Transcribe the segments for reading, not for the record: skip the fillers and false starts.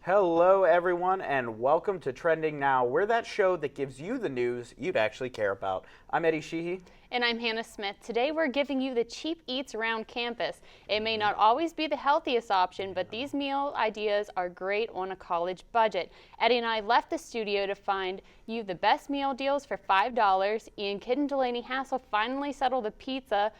Hello, everyone, and welcome to Trending Now. We're that show that gives you the news you'd actually care about. I'm Eddie Sheehy. And I'm Hannah Smith. Today we're giving you the cheap eats around campus. It may not always be the healthiest option, but these meal ideas are great on a college budget. Eddie and I left the studio to find you the best meal deals for $5. Ian Kidd and Delaney Hassel finally settled the pizza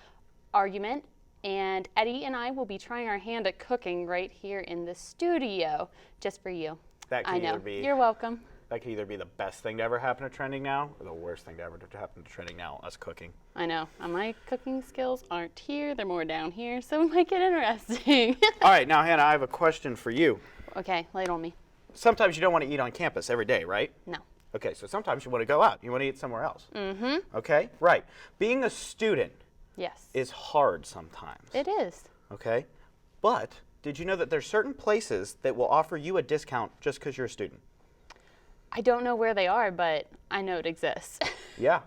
argument. And Eddie and I will be trying our hand at cooking right here in the studio, just for you. That can I know. either be You're welcome. That could either be the best thing to ever happen to Trending Now, or the worst thing to ever to happen to Trending Now, us cooking. I know. My cooking skills aren't here; they're more down here, so it might get interesting. All right, now Hannah, I have a question for you. Okay, lay it on me. Sometimes you don't want to eat on campus every day, right? No. Okay, so sometimes you want to go out. You want to eat somewhere else. Mm-hmm. Okay, right. Being a student Yes. is hard sometimes. It is. Okay, but did you know that there's certain places that will offer you a discount just because you're a student? I don't know where they are, but I know it exists. Yeah.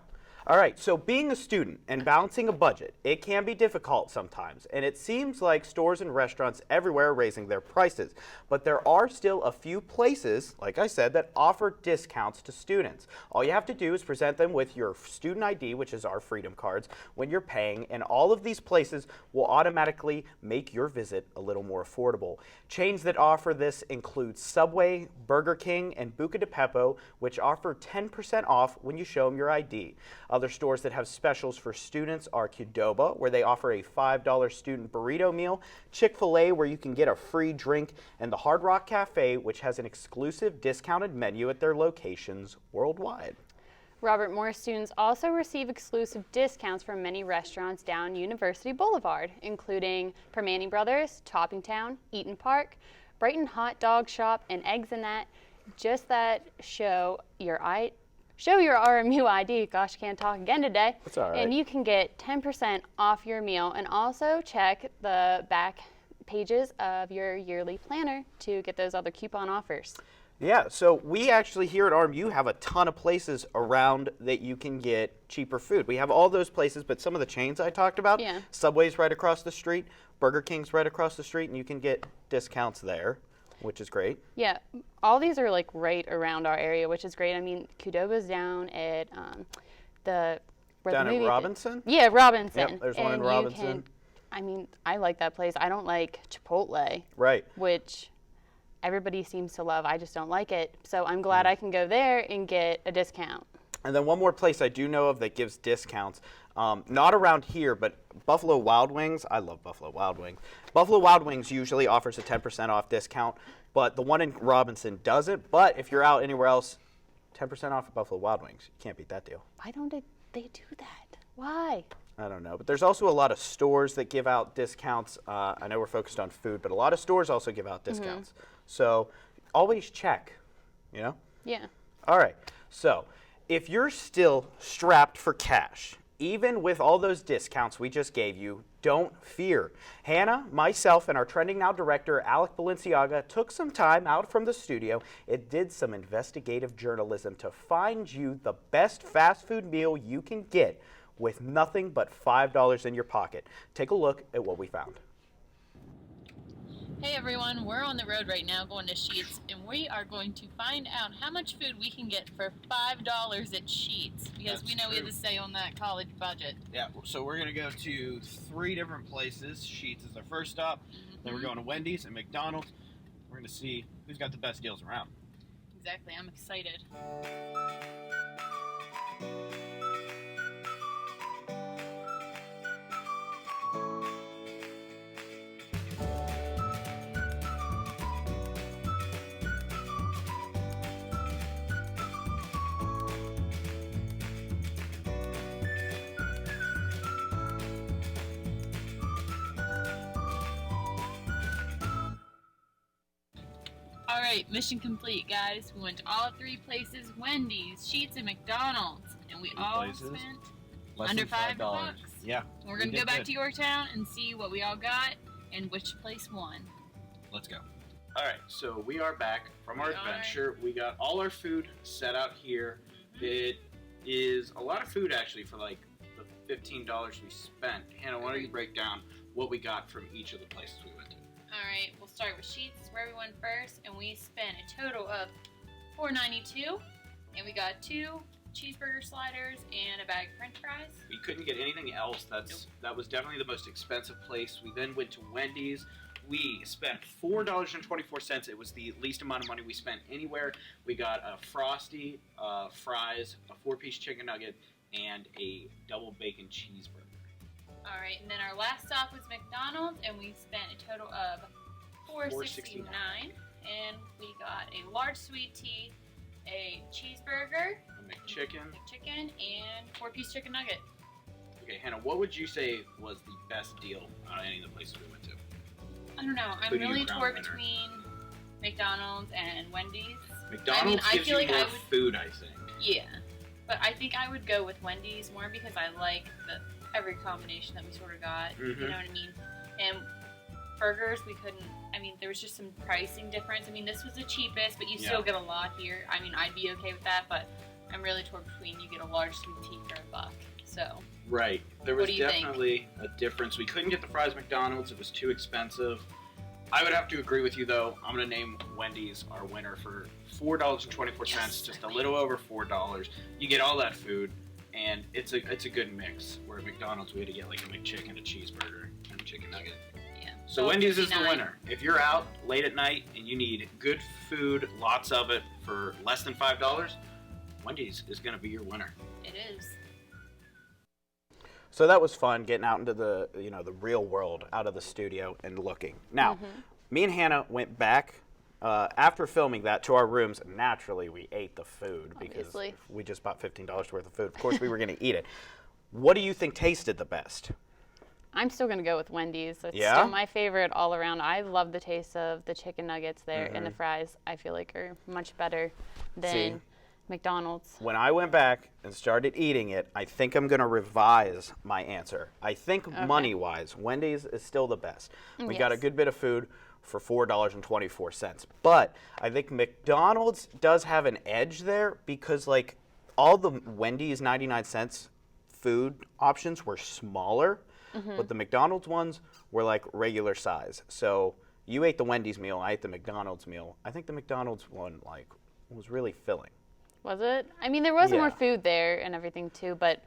All right, so being a student and balancing a budget, it can be difficult sometimes, and it seems like stores and restaurants everywhere are raising their prices. But there are still a few places, like I said, that offer discounts to students. All you have to do is present them with your student ID, which is our Freedom Cards, when you're paying, and all of these places will automatically make your visit a little more affordable. Chains that offer this include Subway, Burger King, and Buca di Beppo, which offer 10% off when you show them your ID. Other stores that have specials for students are Qdoba, where they offer a $5 student burrito meal, Chick-fil-A, where you can get a free drink, and the Hard Rock Cafe, which has an exclusive discounted menu at their locations worldwide. Robert Morris students also receive exclusive discounts from many restaurants down University Boulevard, including Permane Brothers, Topping Town, Eaton Park, Brighton Hot Dog Shop, and Eggs and That. Just that show your RMU ID. Gosh, can't talk again today. That's all right. And you can get 10% off your meal, and also check the back pages of your yearly planner to get those other coupon offers. Yeah, so we actually here at RMU have a ton of places around that you can get cheaper food. We have all those places, but some of the chains I talked about, Yeah. Subway's right across the street, Burger King's right across the street, and you can get discounts there, which is great. Yeah, all these are like right around our area, which is great. I mean, Qdoba's down at where Down the at movie Robinson? Yeah, Robinson. Yep, there's one in And Robinson. I like that place. I don't like Chipotle, Right. which everybody seems to love. I just don't like it. So I'm glad I can go there and get a discount. And then one more place I do know of that gives discounts, not around here, but Buffalo Wild Wings. I love Buffalo Wild Wings. Buffalo Wild Wings usually offers a 10% off discount, but the one in Robinson doesn't. But if you're out anywhere else, 10% off at Buffalo Wild Wings. You can't beat that deal. Why don't they do that? Why? I don't know. But there's also a lot of stores that give out discounts. I know we're focused on food, but a lot of stores also give out discounts. So always check, you know? Yeah. All right. So if you're still strapped for cash, even with all those discounts we just gave you, don't fear. Hannah, myself, and our Trending Now director, Alec Balenciaga, took some time out from the studio and did some investigative journalism to find you the best fast food meal you can get with nothing but $5 in your pocket. Take a look at what we found. Hey everyone, we're on the road right now going to Sheetz, and we are going to find out how much food we can get for $5 at Sheetz, because That's we know we have true. to stay on that college budget. Yeah, so we're going to go to 3 different places. Sheetz is our first stop. Then we're going to Wendy's and McDonald's. We're going to see who's got the best deals around. Exactly, I'm excited. Alright, mission complete, guys. We went to all 3 places, Wendy's, Sheetz, and McDonald's. And we 3 all places. spent Less under than $5. Yeah, We're going we to go did back good. to Yorktown and see what we all got and which place won. let's go. All right, so we are back from our We are. adventure. We got all our food set out here. It is a lot of food actually for like the $15 we spent. Hannah, why don't you break down what we got from each of the places we went to? All right, we'll start with sheets where we went first, and we spent a total of $4.92, and we got 2 cheeseburger sliders and a bag of French fries. We couldn't get anything else. That was definitely the most expensive place. We then went to Wendy's. We spent $4.24. It was the least amount of money we spent anywhere. We got a Frosty, fries, a 4-piece chicken nugget, and a double bacon cheeseburger. All right, and then our last stop was McDonald's, and we spent a total of $4.69, and we got a large sweet tea, a cheeseburger, A McChicken. and 4-piece chicken nugget. Okay, Hannah, what would you say was the best deal out of any of the places we went to? I don't know. I'm Who do you really crown torn winner? between McDonald's and Wendy's. McDonald's I gives feel you like more I would- food, I think. Yeah, but I think I would go with Wendy's more because I like every combination that we sort of got. You Mhm. know what I mean? And burgers, we couldn't. I mean, there was just some pricing difference. I mean, this was the cheapest, but you still Yeah. get a lot here. I mean, I'd be okay with that, but I'm really torn between you get a large sweet tea for $1. So Right. There What was do you think? definitely a difference. We couldn't get the fries at McDonald's. It was too expensive. I would have to agree with you, though. I'm going to name Wendy's our winner for $4.24, Yes, just a finally. little over $4. You get all that food, and it's a good mix. Where at McDonald's, we had to get like a McChicken, a cheeseburger, and a chicken nugget. yeah. So Wendy's is the $12.59. winner. If you're out late at night and you need good food, lots of it, for less than $5, Wendy's is going to be your winner. It is. So that was fun, getting out into the the real world, out of the studio and looking. Now, me and Hannah went back after filming that to our rooms. Naturally, we ate the food because Obviously. we just bought $15 worth of food. Of course, we were going to eat it. What do you think tasted the best? I'm still going to go with Wendy's. It's Yeah? still my favorite all around. I love the taste of the chicken nuggets there, and the fries I feel like are much better than McDonald's. When I went back and started eating it, I think I'm going to revise my answer. I think money-wise, Wendy's is still the best. We got a Yes. good bit of food for $4.24. But I think McDonald's does have an edge there because like all the Wendy's 99 cents food options were smaller, but the McDonald's ones were like regular size. So you ate the Wendy's meal, I ate the McDonald's meal. I think the McDonald's one like was really filling. Was it? I mean, there was Yeah. more food there and everything too, but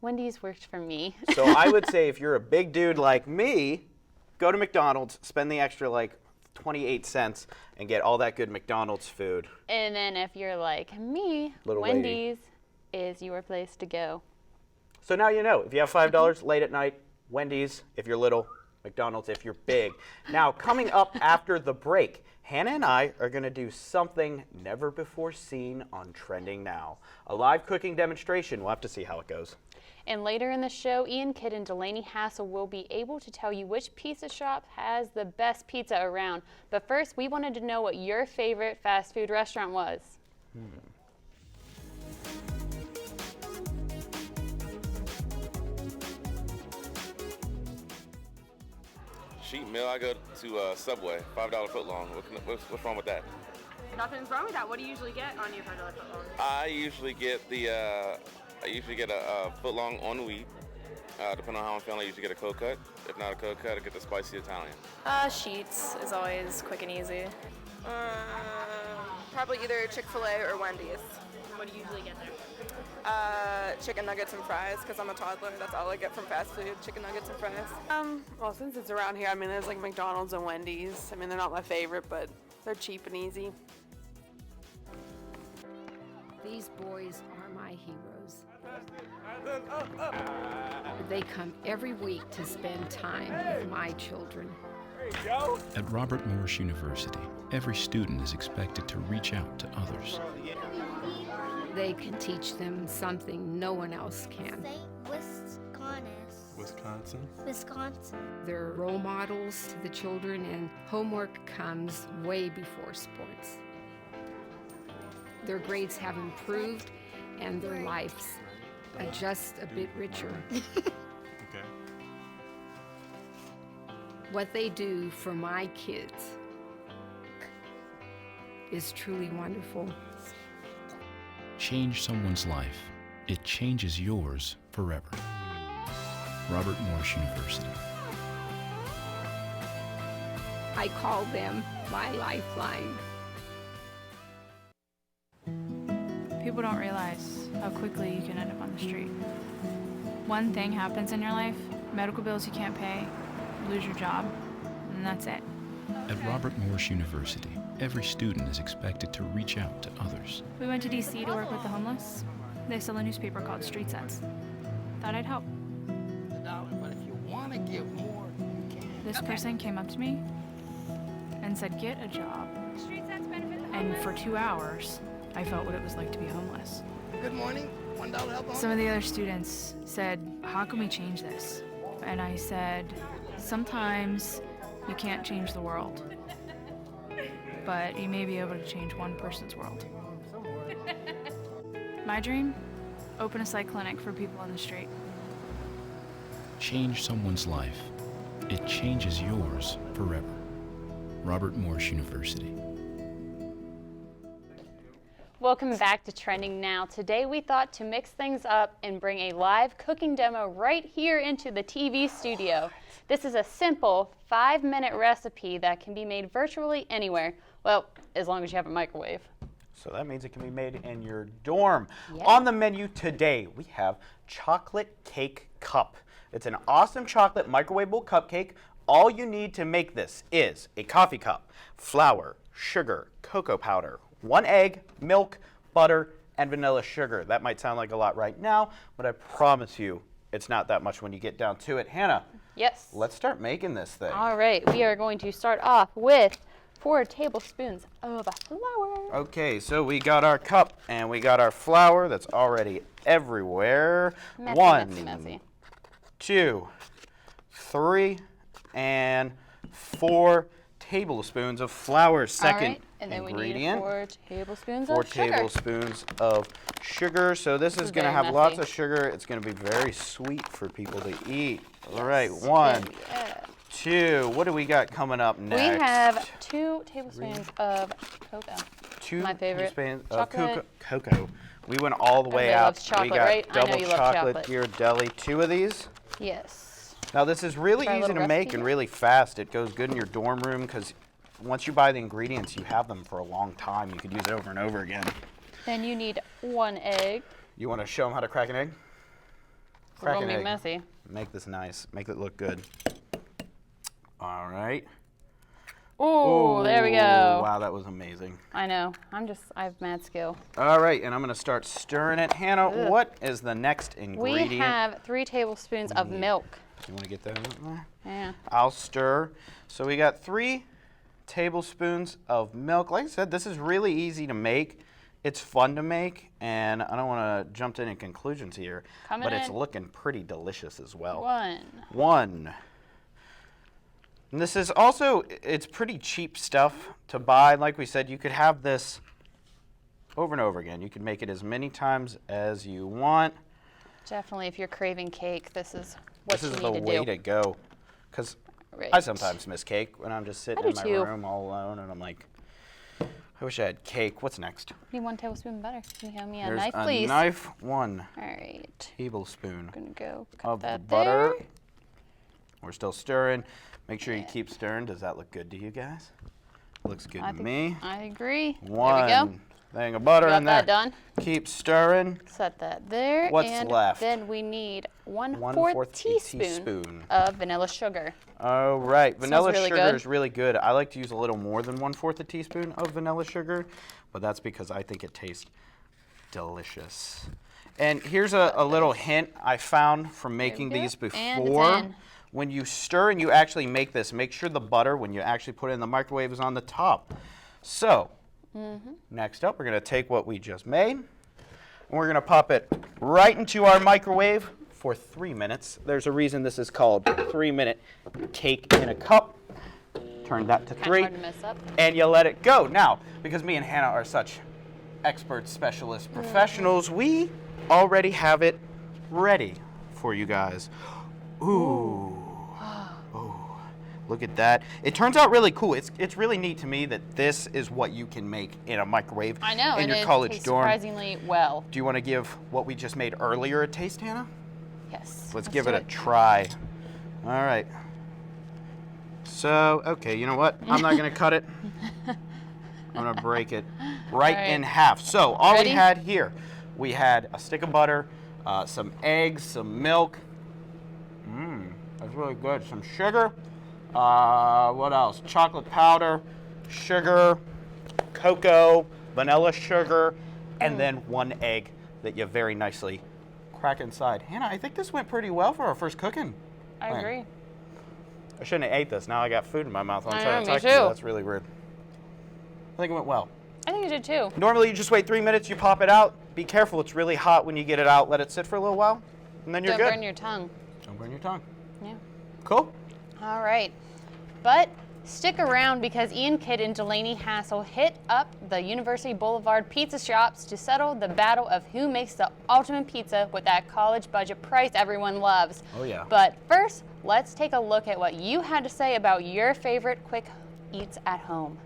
Wendy's worked for me. So I would say if you're a big dude like me, go to McDonald's, spend the extra like 28 cents and get all that good McDonald's food. And then if you're like me, Little lady. Wendy's is your place to go. So now you know, if you have $5 late at night, Wendy's if you're little, McDonald's if you're big. Now, coming up after the break, Hannah and I are going to do something never before seen on Trending Now. A live cooking demonstration. We'll have to see how it goes. And later in the show, Ian Kidd and Delaney Hassel will be able to tell you which pizza shop has the best pizza around. But first, we wanted to know what your favorite fast food restaurant was. Cheap meal, I go to Subway, $5 footlong. What's wrong with that? Nothing's wrong with that. What do you usually get on your $5 footlong? I usually get a footlong on wheat. Depending on how I'm feeling, I usually get a cold cut. If not a cold cut, I get the spicy Italian. Sheets is always quick and easy. Probably either Chick-fil-A or Wendy's. What do you usually get there? Chicken nuggets and fries, because I'm a toddler. That's all I get from fast food, chicken nuggets and fries. Well, since it's around here, I mean, there's like McDonald's and Wendy's. I mean, they're not my favorite, but they're cheap and easy. These boys are my heroes. They come every week to spend time with my children. At Robert Morris University, every student is expected to reach out to others. They can teach them something no one else can. Wisconsin. They're role models to the children, and homework comes way before sports. Their grades have improved, and their lives are just a bit richer. What they do for my kids is truly wonderful. Change someone's life. It changes yours forever. Robert Morris University. I call them my lifeline. People don't realize how quickly you can end up on the street. One thing happens in your life, medical bills you can't pay, lose your job, and that's it. At Robert Morris University, every student is expected to reach out to others. We went to DC to work with the homeless. They sell a newspaper called Street Sense. Thought I'd help. But if you want to give more, you can. This person came up to me and said, get a job. And for 2 hours, I felt what it was like to be homeless. Good morning. $1 help on. Some of the other students said, how can we change this? And I said, sometimes you can't change the world, but you may be able to change one person's world. My dream? Open a psych clinic for people on the street. Change someone's life. It changes yours forever. Robert Morris University. Welcome back to Trending Now. Today we thought to mix things up and bring a live cooking demo right here into the TV studio. This is a simple 5-minute recipe that can be made virtually anywhere. Well, as long as you have a microwave. So that means it can be made in your dorm. Yeah. On the menu today, we have chocolate cake cup. It's an awesome chocolate microwavable cupcake. All you need to make this is a coffee cup, flour, sugar, cocoa powder, 1 egg, milk, butter, and vanilla sugar. That might sound like a lot right now, but I promise you it's not that much when you get down to it. Hannah, yes. Let's start making this thing. All right, we are going to start off with 4 tablespoons of flour. Okay, so we got our cup and we got our flour that's already everywhere. Messy, 1, messy. 2, 3, and 4 tablespoons of flour. Second All right, and then ingredient. we need 4 tablespoons 4 of sugar. tablespoons of sugar. So this is going to very have lots messy. of sugar. It's going to be very sweet for people to eat. All right, 1, 2. What do we got coming up next? We have 2 tablespoons of cocoa. 2 my favorite. tablespoons of Chocolate. cocoa. We went all the way Everybody out. loves chocolate, we got right? I know double you love chocolate chocolate. Ghirardelli. 2 of these. Yes. Now this is really Try a easy little to make recipe and here. really fast. It goes good in your dorm room because once you buy the ingredients, you have them for a long time. You could use it over and over again. Then you need 1 egg. You want to show them how to crack an egg? It's Crack gonna an be egg. messy. Make this nice. Make it look good. All right. Ooh, there we go. Wow, that was amazing. I know. I have mad skill. All right, and I'm going to start stirring it. Hannah, Ugh. what is the next ingredient? We have 3 tablespoons of milk. You want to get that in there? Yeah. I'll stir. So we got 3 tablespoons of milk. Like I said, this is really easy to make. It's fun to make, and I don't want to jump to any conclusions here, Coming but it's in. looking pretty delicious as well. 1. 1. And this is also, it's pretty cheap stuff to buy. Like we said, you could have this over and over again. You can make it as many times as you want. Definitely, if you're craving cake, this is what This you is need the to way do. to go. Because Right. I sometimes miss cake when I'm just sitting I in do my too. room all alone, and I'm like, I wish I had cake. What's next? Need 1 tablespoon of butter. Can you hand me a Here's knife, a please? knife. 1 All right. tablespoon Gonna go cut of the that butter. there. We're still stirring. Make sure you keep stirring. Does that look good to you guys? Looks good I to think- me. I agree. 1 There we go. thing of butter Got in there. that done. Keep stirring. Set that there. What's and left? Then we need 1/4 1/4 teaspoon teaspoon. of vanilla sugar. All right, vanilla really sugar good. is really good. I like to use a little more than 1/4 a teaspoon of vanilla sugar, but that's because I think it tastes delicious. And here's a little hint I found from making we go. these And it's before. in. When you stir and you actually make this, make sure the butter, when you actually put it in the microwave, is on the top. So, next up, we're going to take what we just made, and we're going to pop it right into our microwave for 3 minutes. There's a reason this is called 3-minute cake in a cup. Turn that to 3, Hard to mess up. and you let it go. Now, because me and Hannah are such expert specialist professionals, we already have it ready for you guys. Ooh. Oh, look at that. It turns out really cool. It's really neat to me that this is what you can make in a microwave I know, in and your it college tastes dorm. surprisingly well. Do you want to give what we just made earlier a taste, Hannah? Yes. Let's give do it a try. All right. So, okay, you know what? I'm not going to cut it. I'm going to break it right in half. So, all we had here, we had a stick of butter, some eggs, some milk. That's really good. Some sugar. What else? Chocolate powder, sugar, cocoa, vanilla sugar, and then one egg that you very nicely crack inside. Hannah, I think this went pretty well for our first cooking. I agree. I shouldn't have ate this. Now I got food in my mouth. I'm trying to me talk to you. too. That's really weird. I think it went well. I think you did too. Normally you just wait 3 minutes, you pop it out. Be careful, it's really hot when you get it out. Let it sit for a little while, and then you're good. Don't burn your tongue. Don't burn your tongue. Yeah. Cool. All right. But stick around because Ian Kidd and Delaney Hassel hit up the University Boulevard pizza shops to settle the battle of who makes the ultimate pizza with that college budget price everyone loves. Oh, yeah. But first, let's take a look at what you had to say about your favorite quick eats at home.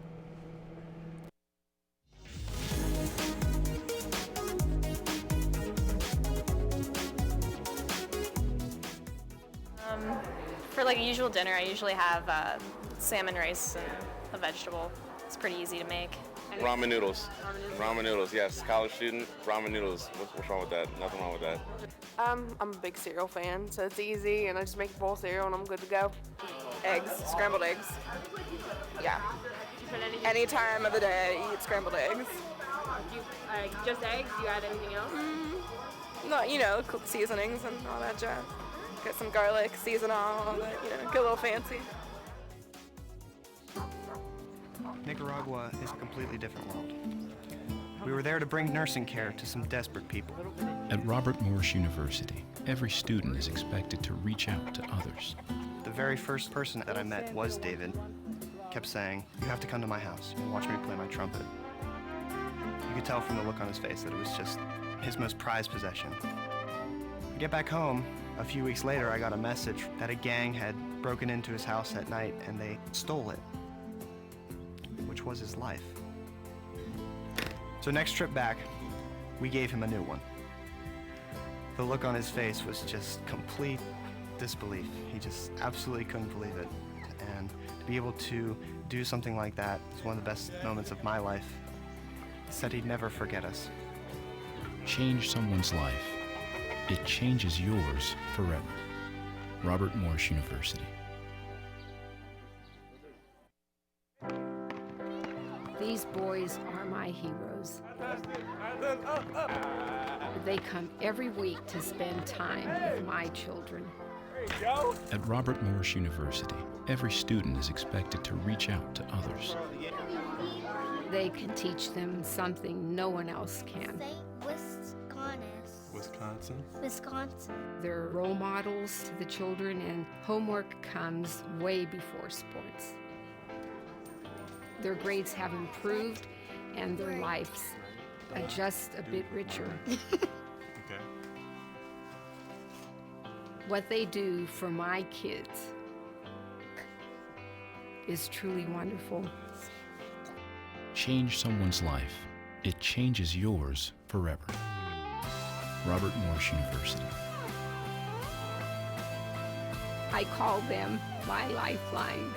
For like a usual dinner, I usually have salmon rice and a vegetable. It's pretty easy to make. Ramen noodles. Ramen noodles, yes. College student, ramen noodles. What's wrong with that? Nothing wrong with that. I'm a big cereal fan, so it's easy, and I just make a bowl of cereal and I'm good to go. Eggs, scrambled eggs. Yeah. Any time of the day, I eat scrambled eggs. Just eggs? Do you add anything else? No, you know, cook seasonings and all that jazz. Get some garlic, season all that, you know, get a little fancy. Nicaragua is a completely different world. We were there to bring nursing care to some desperate people. At Robert Morris University, every student is expected to reach out to others. The very first person that I met was David. Kept saying, "You have to come to my house and watch me play my trumpet." You could tell from the look on his face that it was just his most prized possession. I get back home. A few weeks later, I got a message that a gang had broken into his house at night and they stole it, which was his life. So next trip back, we gave him a new one. The look on his face was just complete disbelief. He just absolutely couldn't believe it. And to be able to do something like that is one of the best moments of my life. He said he'd never forget us. Change someone's life. It changes yours forever. Robert Morris University. These boys are my heroes. They come every week to spend time with my children. At Robert Morris University, every student is expected to reach out to others. They can teach them something no one else can. Wisconsin. They're role models to the children, and homework comes way before sports. Their grades have improved, and their lives are just a bit richer. Okay. What they do for my kids is truly wonderful. Change someone's life. It changes yours forever. Robert Morris University. I call them my lifeline.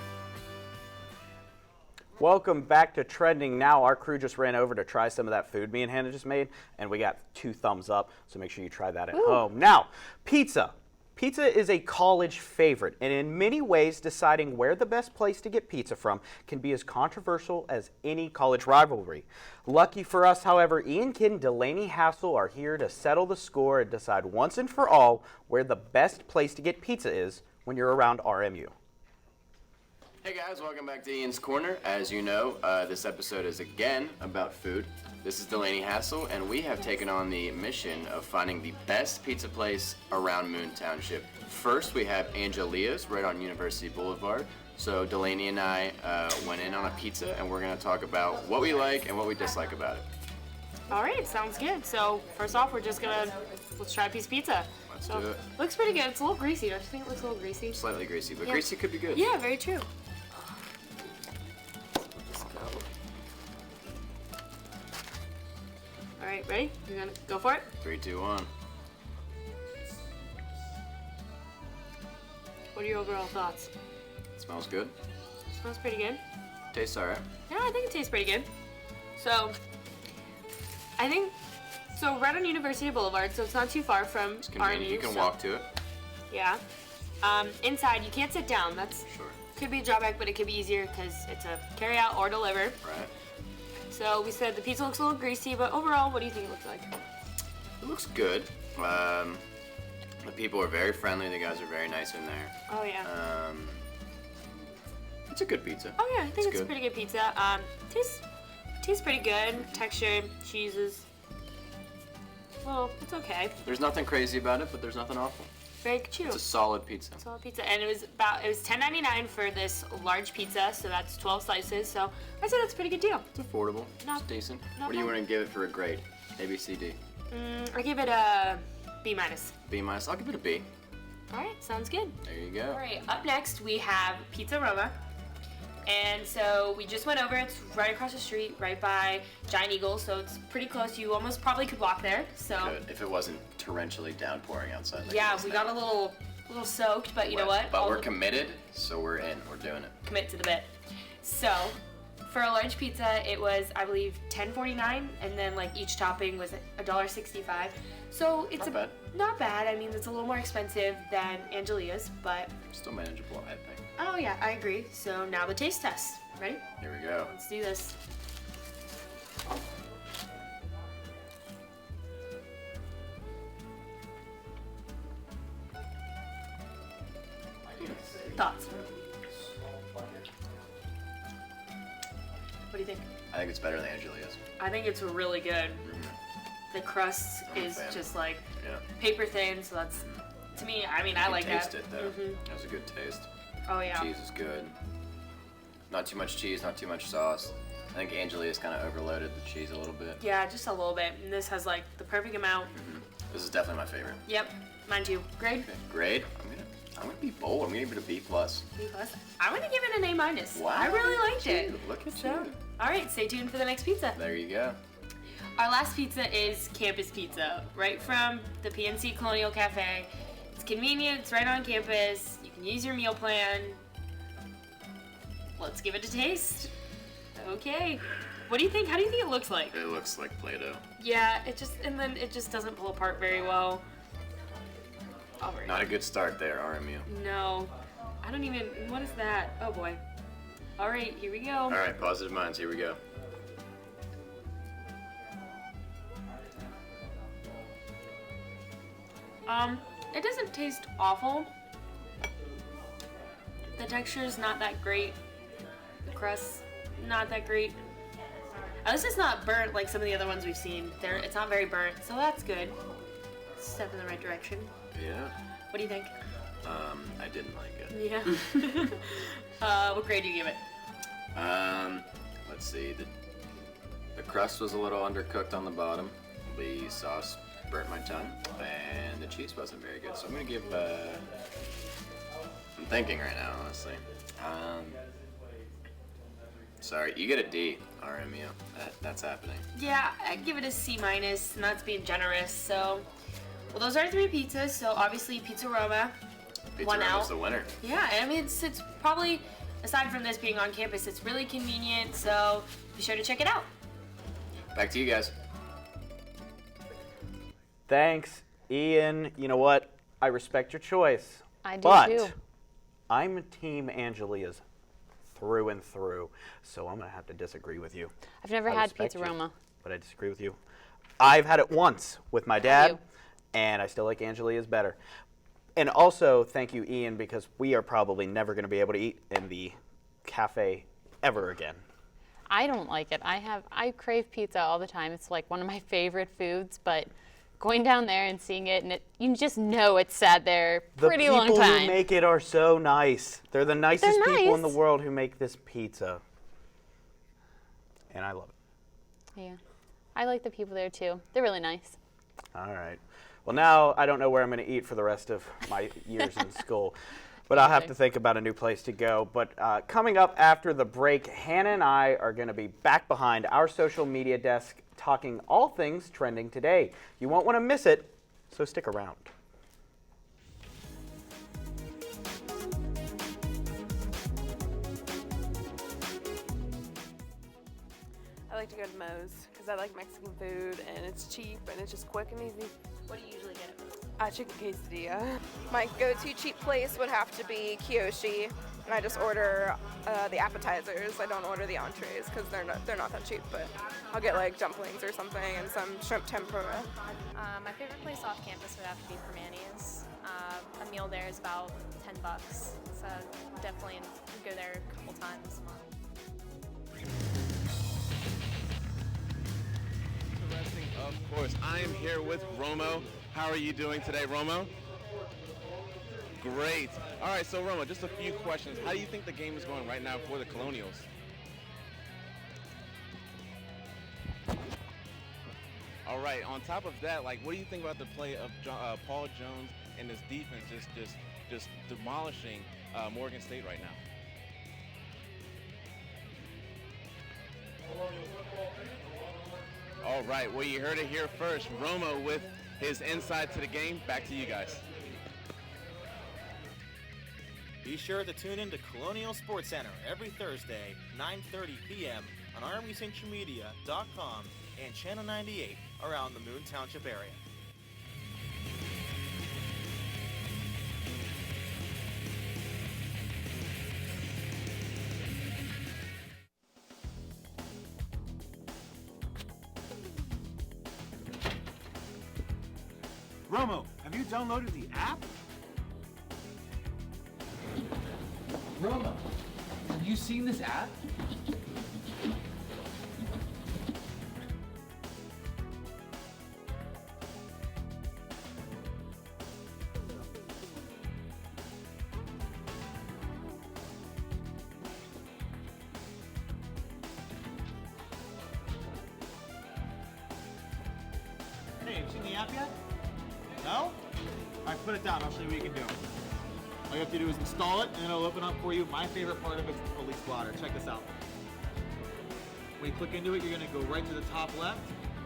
Welcome back to Trending Now. Our crew just ran over to try some of that food me and Hannah just made, and we got 2 thumbs up, so make sure you try that at home. Now, pizza. Pizza is a college favorite, and in many ways, deciding where the best place to get pizza from can be as controversial as any college rivalry. Lucky for us, however, Ian Kidd and Delaney Hassel are here to settle the score and decide once and for all where the best place to get pizza is when you're around RMU. Hey guys, welcome back to Ian's Corner. As you know, this episode is again about food. This is Delaney Hassel, and we have taken on the mission of finding the best pizza place around Moon Township. First, we have Angelia's right on University Boulevard. So Delaney and I went in on a pizza, and we're going to talk about what we like and what we dislike about it. All right, sounds good. So first off, let's try a piece of pizza. Let's do it. Looks pretty good. It's a little greasy. Don't you think it looks a little greasy? Slightly greasy, but Yeah. greasy could be good. Yeah, very true. All right, ready? You're gonna go for it? 3, 2, 1. What are your overall thoughts? Smells good. Smells pretty good. Tastes alright. Yeah, I think it tastes pretty good. So, so right on University Boulevard, so it's not too far from It's convenient. RMU. You can so- walk to it. Yeah. Inside, you can't sit down. That's Sure. could be a drawback, but it could be easier because it's a carry out or deliver. Right. So we said the pizza looks a little greasy, but overall, what do you think it looks like? It looks good. The people are very friendly. The guys are very nice in there. Oh yeah. It's a good pizza. Oh yeah, I think it's good. a pretty good pizza. Tastes pretty good. Texture, cheeses. Well, it's okay. There's nothing crazy about it, but there's nothing awful. Very chew. It's a solid pizza. Solid pizza, and it was $10.99 for this large pizza, so that's 12 slices. So I said that's a pretty good deal. It's affordable. Not- it's decent. not What do you bad. want to give it for a grade? A, B, C, D. I give it a B minus. B minus. I'll give it a B. All right, sounds good. There you go. All right, up next we have Pizza Roma. And so we just went over, it's right across the street, right by Giant Eagle, so it's pretty close. You almost probably could walk there. So Good. If it wasn't torrentially downpouring outside. Like yeah, it is we now. got a little soaked, but you know Wet. what? But All we're the- committed, so we're in. We're doing it. commit to the bit. So for a large pizza, it was, I believe, $10.49, and then like each topping was $1.65. So it's Not bad. not bad. I mean, it's a little more expensive than Angelia's, but Still manageable, I think. oh yeah, I agree. So now the taste test. Ready? Here we go. Let's do this. Thoughts? What do you think? I think it's better than Angelia's. I think it's really good. The crust is fan. just like Yeah. paper thin, so that's to me. I mean, I You like can taste that. it though. Mhm. That was a good taste. Oh yeah. Cheese is good. Not too much cheese, not too much sauce. I think Angelia's kind of overloaded the cheese a little bit. Yeah, just a little bit. And this has like the perfect amount. This is definitely my favorite. Yep, mine too. Grade? Grade? I'm gonna be bold. I'm gonna give it a B plus. B plus. I'm gonna give it an A minus. Wow, I really look liked at it. you, look at so, you. all right, stay tuned for the next pizza. There you go. Our last pizza is Campus Pizza, right from the PNC Colonial Cafe. It's convenient. It's right on campus. You can use your meal plan. Let's give it a taste. Okay. What do you think? How do you think it looks like? It looks like Play-Doh. Yeah, it just doesn't pull apart very well. All right. Not a good start there, RMU. No. I don't even, what is that? Oh boy. All right, here we go. All right, positive minds. Here we go. It doesn't taste awful. The texture is not that great. The crust, not that great. At least it's not burnt like some of the other ones we've seen. It's not very burnt, so that's good. Step in the right direction. Yeah. What do you think? I didn't like it. Yeah. What grade do you give it? Let's see. The crust was a little undercooked on the bottom. The sauce burnt my tongue, and the cheese wasn't very good. So I'm gonna give. I'm thinking right now, honestly. Sorry, you get a D, RMU. That's happening. Yeah, I'd give it a C minus, and that's being generous. So, well, those are 3 pizzas. So obviously, Pizza Roma Pizza won Roma's out. the winner. Yeah, I mean it's probably, aside from this being on campus, it's really convenient. So be sure to check it out. Back to you guys. Thanks, Ian. You know what? I respect your choice. I do but too. I'm Team Angelia's through and through, so I'm gonna have to disagree with you. I've never I had respect Pizza you, Roma. but I disagree with you. I've had it once with my Have dad, you? and I still like Angelia's better. And also, thank you, Ian, because we are probably never going to be able to eat in the cafe ever again. I don't like it. I crave pizza all the time. It's like one of my favorite foods, but going down there and seeing it, and you just know it's sat there pretty long The people time. who make it are so nice. They're the nicest people in the nice. world who make this pizza. And I love it. Yeah. I like the people there too. They're really nice. All right. Well, now I don't know where I'm going to eat for the rest of my years in school, but I'll have to think about a new place to go. But coming up after the break, Hannah and I are going to be back behind our social media desk talking all things trending today. You won't want to miss it, so stick around. like to go to Moe's because I like Mexican food and it's cheap and it's just quick and easy. What do you usually get? Chicken quesadilla. My go-to cheap place would have to be Kiyoshi, and I just order the appetizers. I don't order the entrees because they're not that cheap, but I'll get like dumplings or something and some shrimp tempura. My favorite place off campus would have to be Permani's. A meal there is about $10, so definitely go there a couple times. Interesting, of course. I am here with Romo. How are you doing today, Romo? Great. All right, so Romo, just a few questions. How do you think the game is going right now for the Colonials? All right, on top of that, like, what do you think about the play of Paul Jones and his defense just demolishing Morgan State right now? All right, well, you heard it here first. Romo with his insight to the game. Back to you guys. Be sure to tune in to Colonial Sports Center every Thursday, 9:30 p.m. on RMUCentralMedia.com and Channel 98 around the Moon Township area. Romo, have you downloaded the app? Roma, have you seen this app? Hey, have you seen the app yet? No? All right, put it down. I'll show you what you can do. All you have to do is install it, and it'll open up for you. My favorite part of it is the police blotter. Check this out. When you click into it, you're going to go right to the top left,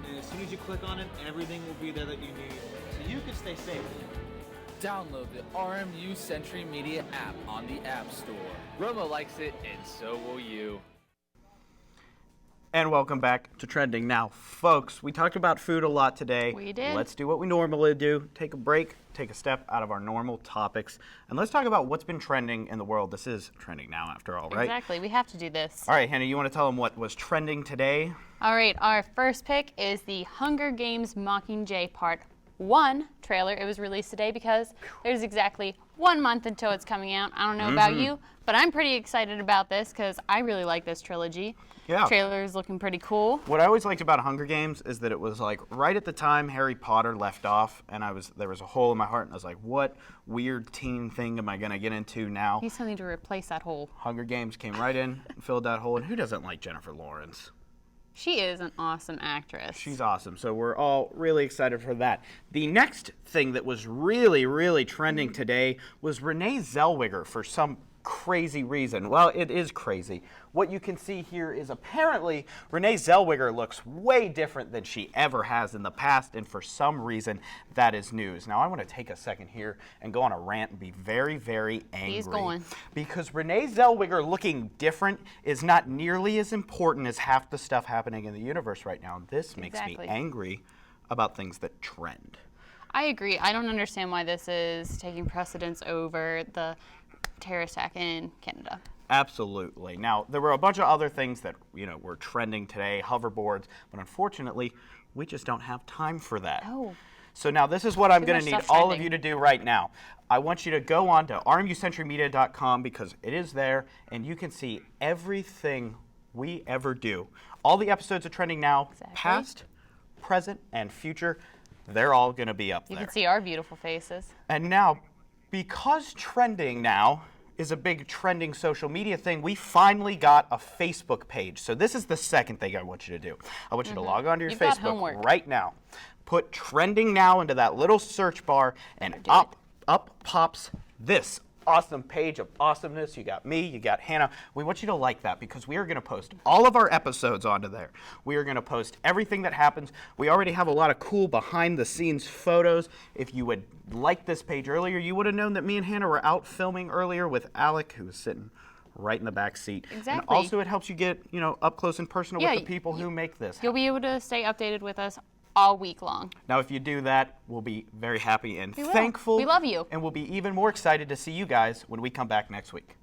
and as soon as you click on it, everything will be there that you need, so you can stay safe. Download the RMU Century Media app on the App Store. Romo likes it, and so will you. And welcome back to Trending. Now, folks, we talked about food a lot today. We did. Let's do what we normally do. Take a break, take a step out of our normal topics, and let's talk about what's been trending in the world. This is Trending Now, after all, right? Exactly. We have to do this. All right, Hannah, you want to tell them what was trending today? All right. Our first pick is the Hunger Games Mockingjay Part 1 trailer. It was released today because there's exactly 1 month until it's coming out. I don't know about you, but I'm pretty excited about this because I really like this trilogy. Yeah. Trailer is looking pretty cool. What I always liked about Hunger Games is that it was like right at the time Harry Potter left off, and there was a hole in my heart, and I was like, what weird teen thing am I going to get into now? He's something to replace that hole. Hunger Games came right in and filled that hole, and who doesn't like Jennifer Lawrence? She is an awesome actress. She's awesome, so we're all really excited for that. The next thing that was really, really trending today was Renee Zellweger for some crazy reason. Well, it is crazy. What you can see here is apparently Renee Zellweger looks way different than she ever has in the past, and for some reason that is news. Now I want to take a second here and go on a rant and be very, very angry. He's going. Because Renee Zellweger looking different is not nearly as important as half the stuff happening in the universe right now. And this makes me angry about things that trend. I agree. I don't understand why this is taking precedence over the terrorist attack in Canada. Absolutely. Now, there were a bunch of other things that, were trending today, hoverboards, but unfortunately, we just don't have time for that. Oh. So now this is what I'm going to need all of you to do right now. I want you to go on to RMUCentralMedia.com because it is there, and you can see everything we ever do. All the episodes of Trending Now, past, present, and future, they're all going to be up there. You can see our beautiful faces. And now, because Trending Now is a big trending social media thing, we finally got a Facebook page. So this is the second thing I want you to do. I want you to log on to your You've got Facebook homework. right now. Put Trending Now into that little search bar, and up pops this awesome page of awesomeness. You got me, you got Hannah. We want you to like that because we are going to post all of our episodes onto there. We are going to post everything that happens. We already have a lot of cool behind the scenes photos. If you would like this page earlier, you would have known that me and Hannah were out filming earlier with Alec, who was sitting right in the back seat. And Exactly. also it helps you get, up close and personal Yeah, with the people who make this. You'll be able to stay updated with us all week long. Now, if you do that, we'll be very happy and We will. thankful. We love you. And we'll be even more excited to see you guys when we come back next week.